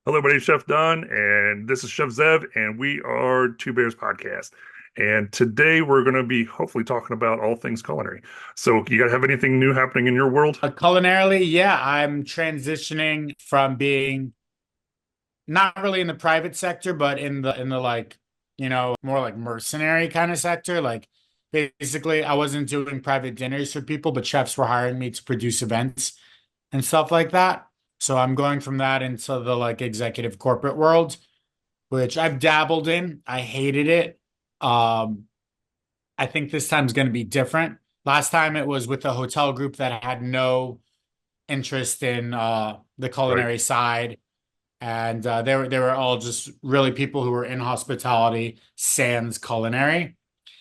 Hello, my name's Chef Don, and this is Chef Zev, and we are Two Bears Podcast. And today we're going to be hopefully talking about all things culinary. So, you guys have anything new happening in your world? Culinarily, yeah, I'm transitioning from being not really in the private sector, but in the like, more like mercenary kind of sector. Like basically I wasn't doing private dinners for people, but chefs were hiring me to produce events and stuff like that. So I'm going from that into the like executive corporate world, which I've dabbled in. I hated it. Um, I think this time's going to be different. Last time it was with a hotel group that had no interest in the Right, culinary side, and they were all just really people who were in hospitality, sans culinary.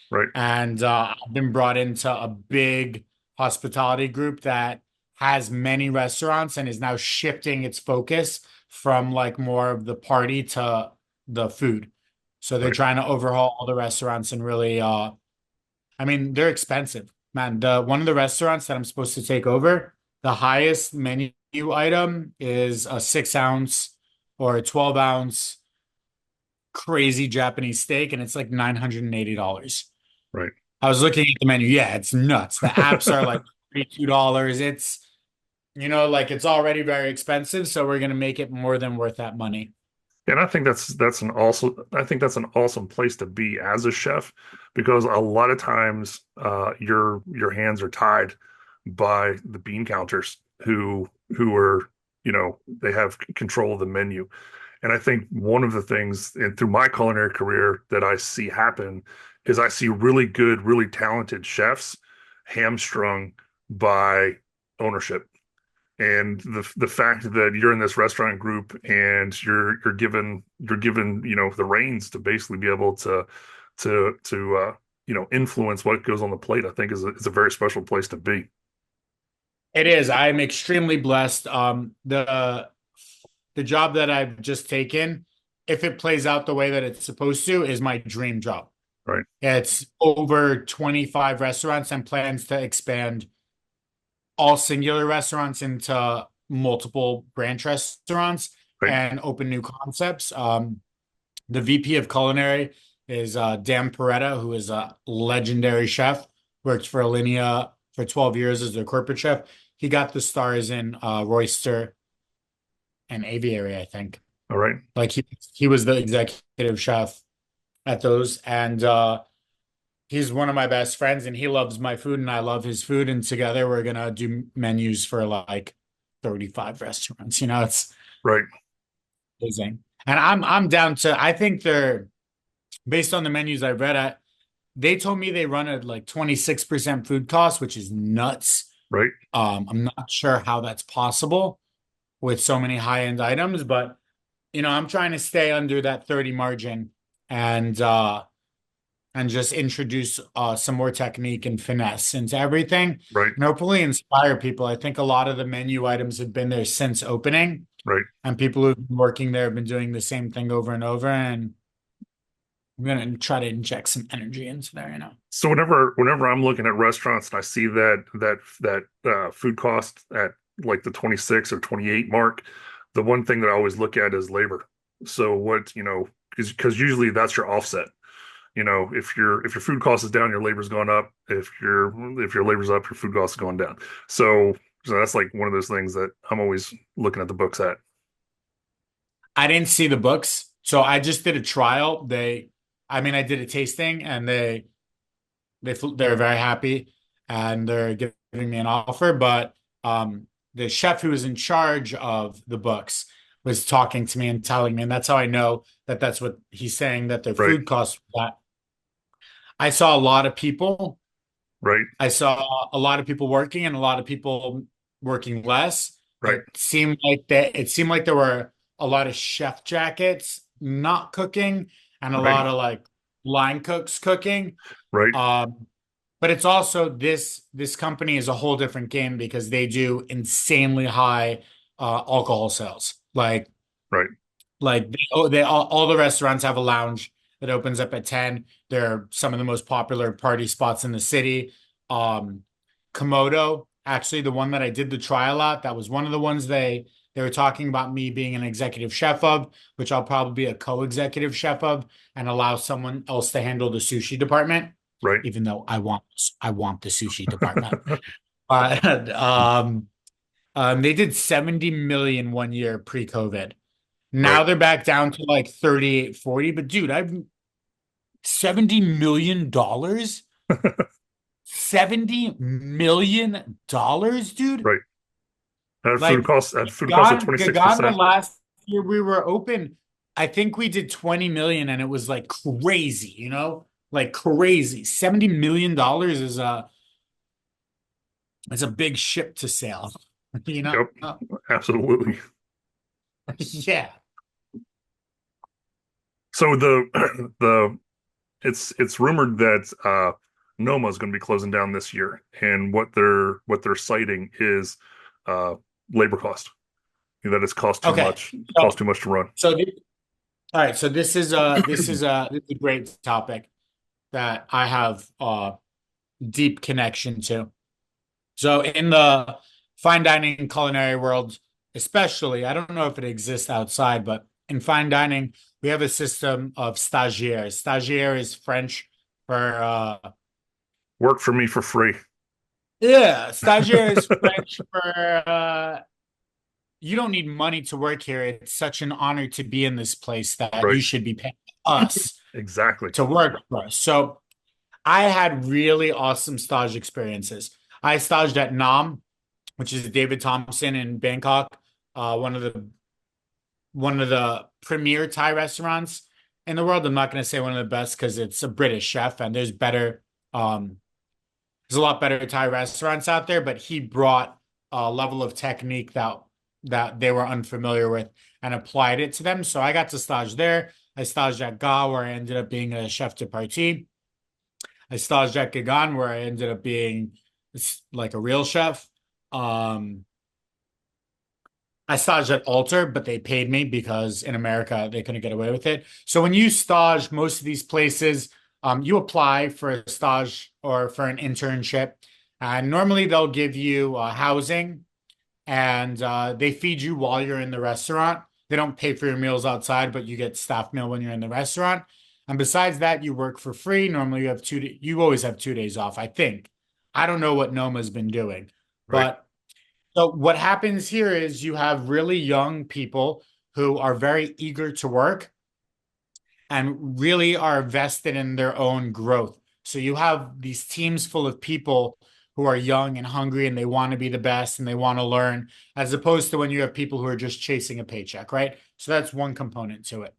right. And I've been brought into a big hospitality group that has many restaurants and is now shifting its focus from like more of the party to the food. So they're Right. trying to overhaul all the restaurants and really I mean, they're expensive, man. The one of the restaurants that I'm supposed to take over, the highest menu item is a 6 ounce or a 12 ounce crazy Japanese steak, and it's like $980. Right. I was looking at the menu. Yeah, it's nuts. The apps are like $32. It's, like it's already very expensive, so we're gonna make it more than worth that money. And I think that's an awesome place to be as a chef because a lot of times your hands are tied by the bean counters who are, they have control of the menu. And I think one of the things, and through my culinary career, that I see happen is I see really good, really talented chefs hamstrung by ownership. And the fact that you're in this restaurant group and you're given the reins to basically be able to influence what goes on the plate, I think is a very special place to be. It is. I'm extremely blessed. The job that I've just taken, if it plays out the way that it's supposed to, is my dream job. Right. It's over 25 restaurants and plans to expand all singular restaurants into multiple branch restaurants Right. and open new concepts. The VP of culinary is Dan Peretta, who is a legendary chef, worked for Alinea for 12 years as their corporate chef. He got the stars in Royster and Aviary, I think. All right. Like he was the executive chef at those, and he's one of my best friends, and he loves my food, and I love his food, and together we're gonna do menus for like 35 restaurants. It's Right. amazing. And I'm down to, I think they're based on the menus I read at, they told me they run at like 26% food cost, which is nuts. Right. I'm not sure how that's possible with so many high-end items, but I'm trying to stay under that 30 margin and just introduce some more technique and finesse into everything Right. and hopefully inspire people. I think a lot of the menu items have been there since opening, Right. and people who've been working there have been doing the same thing over and over. And I'm gonna try to inject some energy into there. So whenever I'm looking at restaurants and I see that food cost at like the 26 or 28 mark, the one thing that I always look at is labor. So because usually that's your offset. If your food cost is down, your labor's going up. If your labor's up, your food cost is going down. So that's like one of those things that I'm always looking at the books at. I didn't see the books, so I just did a trial. I mean, I did a tasting, and they're very happy, and they're giving me an offer. But the chef who was in charge of the books was talking to me and telling me, and that's how I know that that's what he's saying, that their Right. food costs. That I saw a lot of people. Right. I saw a lot of people working and a lot of people working less. Right. It seemed like there were a lot of chef jackets not cooking and a Right. lot of like line cooks cooking. Right. Um, but it's also this company is a whole different game because they do insanely high alcohol sales. Right. Like all the restaurants have a lounge that opens up at 10. They're some of the most popular party spots in the city. Um, Komodo, actually the one that I did the trial at, that was one of the ones they They were talking about me being an executive chef of, which I'll probably be a co-executive chef of, and allow someone else to handle the sushi department, Right. even though I want the sushi department. But they did 70 million one year pre-COVID. Right. Now they're back down to like 38, 40. But dude, I've $70 million? $70 million, dude? Right. Like That food costs at Gaghan, the 26%. last year we were open, I think we did 20 million and it was like crazy, Like crazy. $70 million is a big ship to sail, you know? Yep. Absolutely. Yeah. So the the it's rumored that Noma is going to be closing down this year, and what they're citing is uh labor cost. That it's Okay. cost too much to run. So all right, so this is a great topic that I have deep connection to. So in the fine dining and culinary world, especially, I don't know if it exists outside, but in fine dining, we have a system of stagiaires. Stagiaire is French for Work for me for free. yeah, stagiaire is French for you don't need money to work here. It's such an honor to be in this place that Right. you should be paying us Exactly. to work for us. So I had really awesome stage experiences. I staged at Nam, which is David Thompson in Bangkok, uh, one of the one of the premier Thai restaurants in the world. I'm not going to say one of the best because it's a British chef and um, there's a lot better Thai restaurants out there, but he brought a level of technique that they were unfamiliar with and applied it to them. So I got to stage there. I staged at Ga, where I ended up being a chef de partie. I staged at Gaghan, where I ended up being like a real chef. Um, I staged at Alter, but they paid me because in America they couldn't get away with it. So when you stage most of these places, you apply for a stage or for an internship, and normally they'll give you housing and they feed you while you're in the restaurant. They don't pay for your meals outside, but you get staff meal when you're in the restaurant. And besides that, you work for free. Normally, you always have 2 days off, I think. I don't know what Noma's been doing, Right. but so what happens here is you have really young people who are very eager to work and really are vested in their own growth. So you have these teams full of people who are young and hungry and they want to be the best and they want to learn, as opposed to when you have people who are just chasing a paycheck, right? So that's one component to it.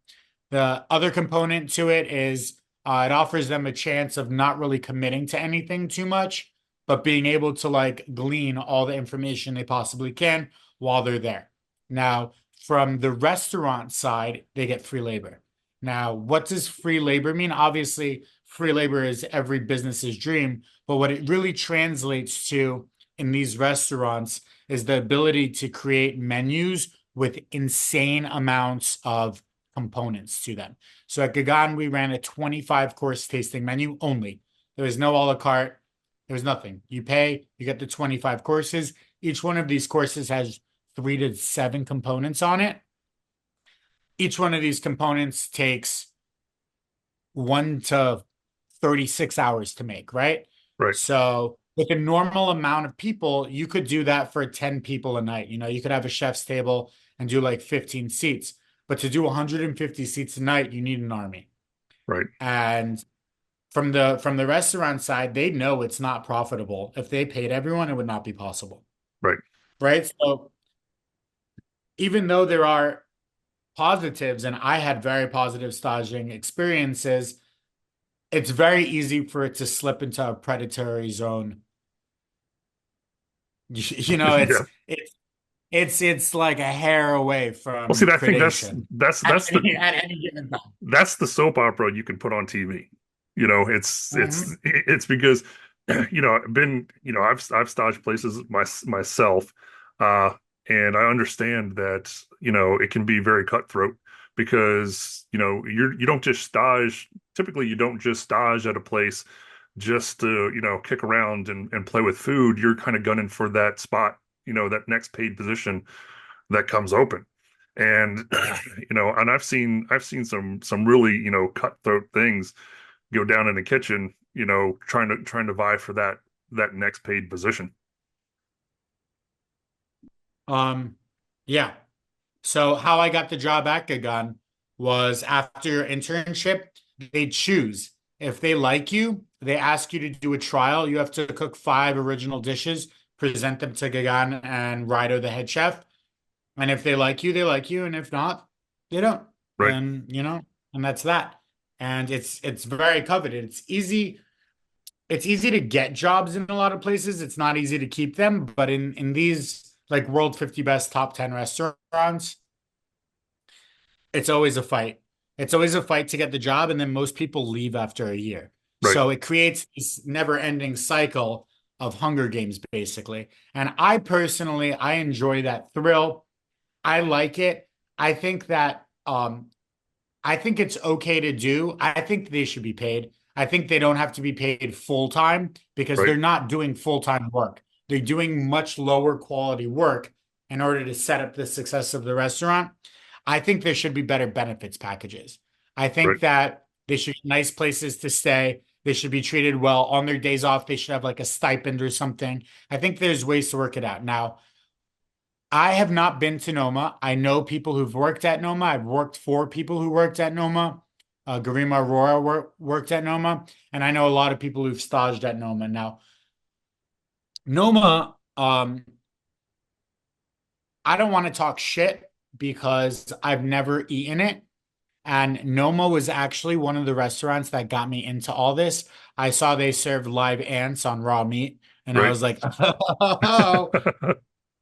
The other component to it is it offers them a chance of not really committing to anything too much, but being able to like glean all the information they possibly can while they're there. Now, from the restaurant side, they get free labor. Now, what does free labor mean? Obviously, free labor is every business's dream, but what it really translates to in these restaurants is the ability to create menus with insane amounts of components to them. So at Gagan, we ran a 25 course tasting menu only. There was no a la carte. There was nothing. You pay, you get the 25 courses. Each one of these courses has 3 to 7 components on it. Each one of these components takes 1 to 36 hours to make, right? Right. So with a normal amount of people, you could do that for 10 people a night. You could have a chef's table and do like 15 seats. But to do 150 seats a night, you need an army. Right. And from the restaurant side, they know it's not profitable. If they paid everyone, it would not be possible. Right. Right. So even though there are positives, and I had very positive staging experiences, it's very easy for it to slip into a predatory zone. You know, Yeah. it's like a hair away Well, see, from I think that's predation that's at that's the any given time. that's the soap opera you can put on TV. Mhm. It's because I've staged places myself, uh, and I understand that it can be very cutthroat because you don't just stage. Typically, you don't just stage at a place just to kick around and play with food. You're kind of gunning for that spot, that next paid position that comes open. And and I've seen some really, cutthroat things go down in the kitchen, trying to vie for that next paid position. Um, yeah. So how I got the job at Gagan was after your internship, they choose. If they like you, they ask you to do a trial. You have to cook 5 original dishes, present them to Gagan and Ryder, the head chef. And if they like you, they like you. And if not, they don't. Right, And and that's that. And it's very coveted. It's easy to get jobs in a lot of places. It's not easy to keep them, but in these like world 50 best top 10 restaurants, it's always a fight. It's always a fight to get the job, and then most people leave after a year. right, So it creates this never-ending cycle of Hunger Games, basically. And I personally, I enjoy that thrill. I like it. I think that I think it's okay to do. I think they should be paid. I think they don't have to be paid full time because right, they're not doing full time work. They're doing much lower quality work in order to set up the success of the restaurant. I think there should be better benefits packages. I right. think that they should be nice places to stay. They should be treated well on their days off. They should have like a stipend or something. I think there's ways to work it out. Now, I have not been to Noma. I know people who've worked at Noma. I've worked for people who worked at Noma. Garima Aurora worked at Noma, and I know a lot of people who've staged at Noma. Now, Noma, I don't want to talk shit because I've never eaten it. And Noma was actually one of the restaurants that got me into all this. I saw they served live ants on raw meat, and I Right. was like, oh,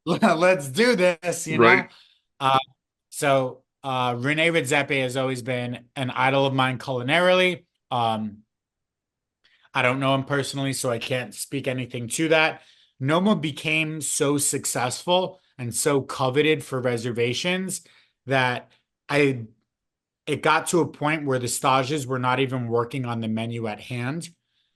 let's do this, Right. Uh, Rene Redzepi has always been an idol of mine culinarily. I don't know him personally, so I can't speak anything to that. Noma became so successful and so coveted for reservations that I it got to a point where the stages were not even working on the menu at hand,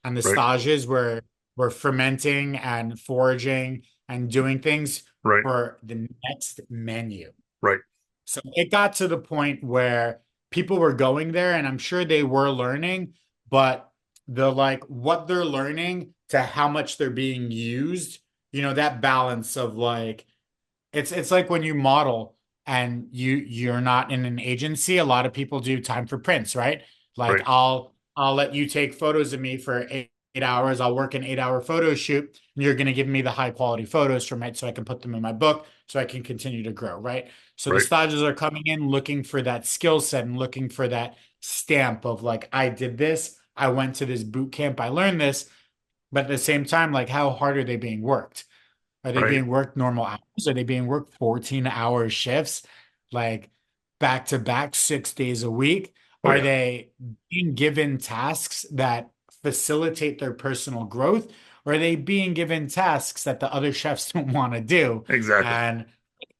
and the Right. stages were fermenting and foraging and doing things Right. for the next menu. Right. So it got to the point where people were going there, and I'm sure they were learning, but the like what they're learning to how much they're being used, that balance of like it's like when you model and you're not in an agency, a lot of people do time for prints, right? Like Right. I'll let you take photos of me for 8 hours. I'll work an 8 hour photo shoot, and you're gonna give me the high quality photos from it so I can put them in my book so I can continue to grow, right? So the Right. stages are coming in looking for that skill set and looking for that stamp of like, I did this, I went to this boot camp, I learned this, but at the same time, like how hard are they being worked? Are they Right. being worked normal hours? Are they being worked 14-hour shifts, like back to back 6 days a week? Oh Are yeah. they being given tasks that facilitate their personal growth? Or are they being given tasks that the other chefs don't want to do Exactly. and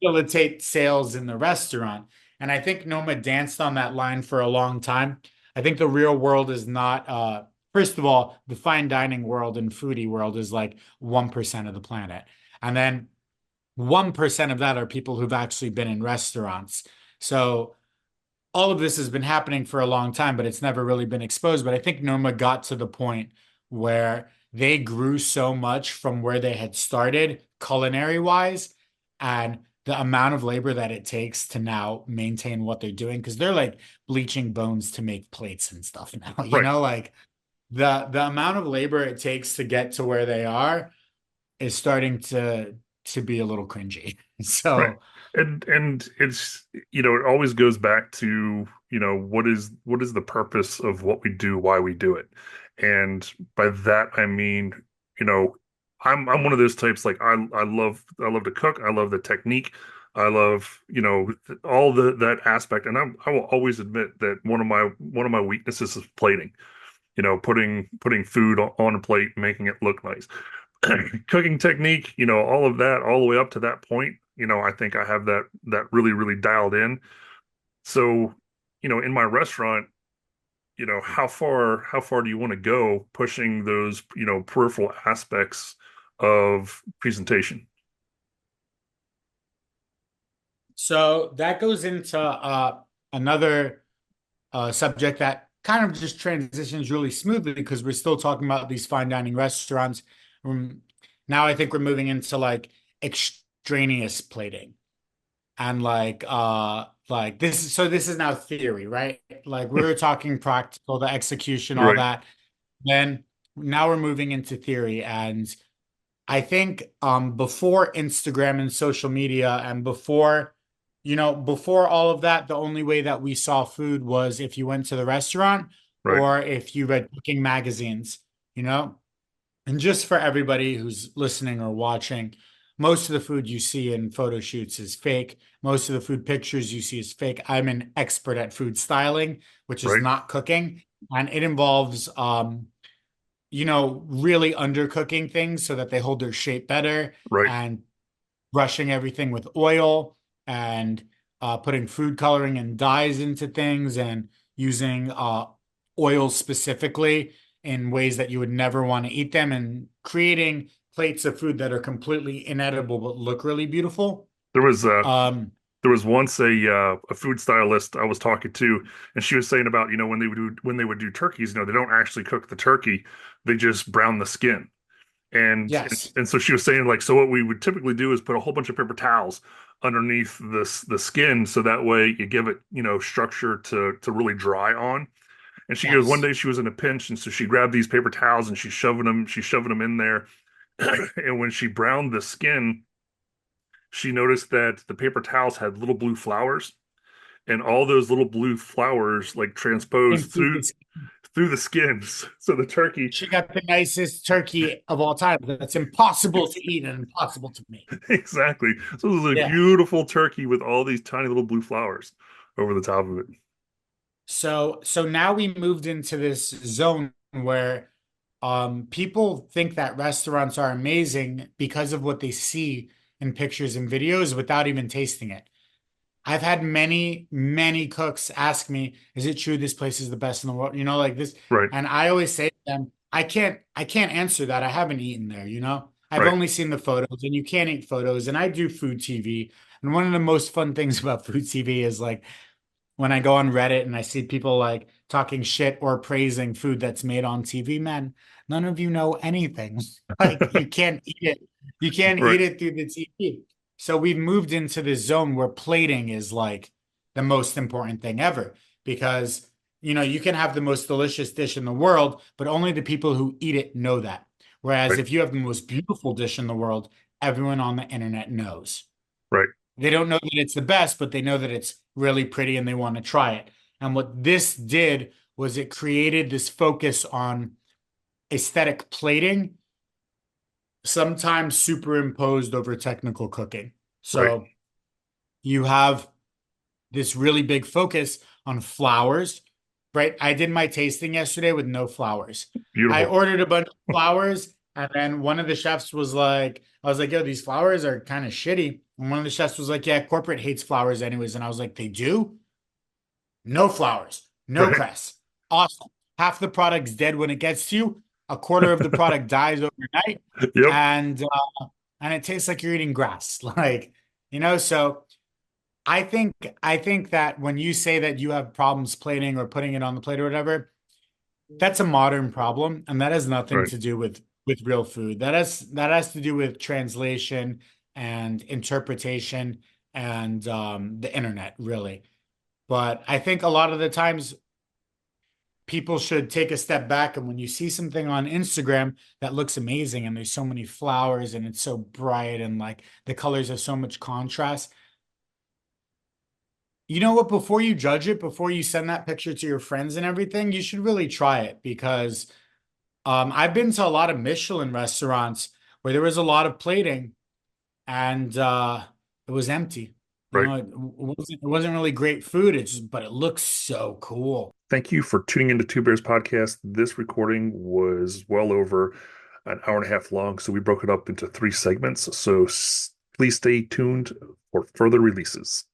facilitate sales in the restaurant? And I think Noma danced on that line for a long time. I think the real world is not, first of all, the fine dining world and foodie world is like 1% of the planet. And then 1% of that are people who've actually been in restaurants. So all of this has been happening for a long time, but it's never really been exposed. But I think Noma got to the point where they grew so much from where they had started culinary wise and the amount of labor that it takes to now maintain what they're doing because they're like bleaching bones to make plates and stuff now, Right. like the amount of labor it takes to get to where they are is starting to be a little cringy. Right. So And it's, it always goes back to, what is the purpose of what we do, why we do it. And by that I mean, you know, I'm one of those types, like I love to cook, I love the technique, I love, all that aspect. And I will always admit that one of my weaknesses is plating, putting food on a plate, making it look nice. Cooking technique, all of that, all the way up to that point, I think I have that really, really dialed in. So, in my restaurant, how far do you want to go pushing those, peripheral aspects of presentation? So that goes into another subject that kind of just transitions really smoothly because we're still talking about these fine dining restaurants. Um, Now I think we're moving into like extraneous plating and like this is now theory, right? Like we were talking practical, the execution, all Right, that. Then now we're moving into theory and I think before Instagram and social media and before, before all of that, the only way that we saw food was if you went to the restaurant right, or if you read cooking magazines, you know? And just for everybody who's listening or watching, most of the food you see in photo shoots is fake. Most of the food pictures you see is fake. I'm an expert at food styling, which is right, not cooking, and it involves really undercooking things so that they hold their shape better right. and brushing everything with oil and putting food coloring and dyes into things and using oil specifically in ways that you would never want to eat them and creating plates of food that are completely inedible but look really beautiful. There was Um, there was once a food stylist I was talking to, and she was saying about, when they would do turkeys, they don't actually cook the turkey, they just brown the skin. And, and yes, and so she was saying, like, so what we would typically do is put a whole bunch of paper towels underneath the skin, so that way you give it, structure to really dry on. And she goes, one yes. day she was in a pinch, and so she grabbed these paper towels and she's shoving them in there. And when she browned the skin, she noticed that the paper towels had little blue flowers, and all those little blue flowers like transposed And food through the skins. So the turkey, she got the nicest turkey of all time. That's impossible to eat and impossible to make. exactly. So it was a Yeah. beautiful turkey with all these tiny little blue flowers over the top of it. So now we moved into this zone where people think that restaurants are amazing because of what they see in pictures and videos without even tasting it. I've had many, many cooks ask me, "Is it true this place is the best in the world?" Like this, Right, and I always say to them, I can't answer that. I haven't eaten there, I've right, only seen the photos, and you can't eat photos. And I do food TV, and one of the most fun things about food TV is like when I go on Reddit and I see people like talking shit or praising food that's made on TV, man, none of you know anything. Like you can't eat it. You can't right, eat it through the TV. So we've moved into this zone where plating is like the most important thing ever because you can have the most delicious dish in the world, but only the people who eat it know that. Whereas right, if you have the most beautiful dish in the world, everyone on the internet knows. right, They don't know that it's the best, but they know that it's really pretty and they want to try it. And what this did was it created this focus on aesthetic plating, sometimes superimposed over technical cooking. right. So you have this really big focus on flowers, right? I did my tasting yesterday with no flowers. I Beautiful. ordered a bunch of flowers, and then one of the chefs was like, I was like, yo, these flowers are kind of shitty. And one of the chefs was like, yeah, corporate hates flowers anyways. And I was like, they do? No flowers, no Right. cress. Awesome. Half the product's dead when it gets to you. A quarter of the product dies overnight, Yep. and it tastes like you're eating grass. So I think that when you say that you have problems plating or putting it on the plate or whatever, that's a modern problem, and that has nothing Right. to do with real food. That has to do with translation and interpretation and the internet, really. But I think a lot of the times people should take a step back, and when you see something on Instagram that looks amazing and there's so many flowers and it's so bright and like the colors have so much contrast, you know what? Before you judge it, before you send that picture to your friends and everything, you should really try it because I've been to a lot of Michelin restaurants where there was a lot of plating and it was empty. Right. It wasn't really great food. But it looks so cool. Thank you for tuning into Two Bears Podcast. This recording was well over an hour and a half long, so we broke it up into three segments. So please stay tuned for further releases.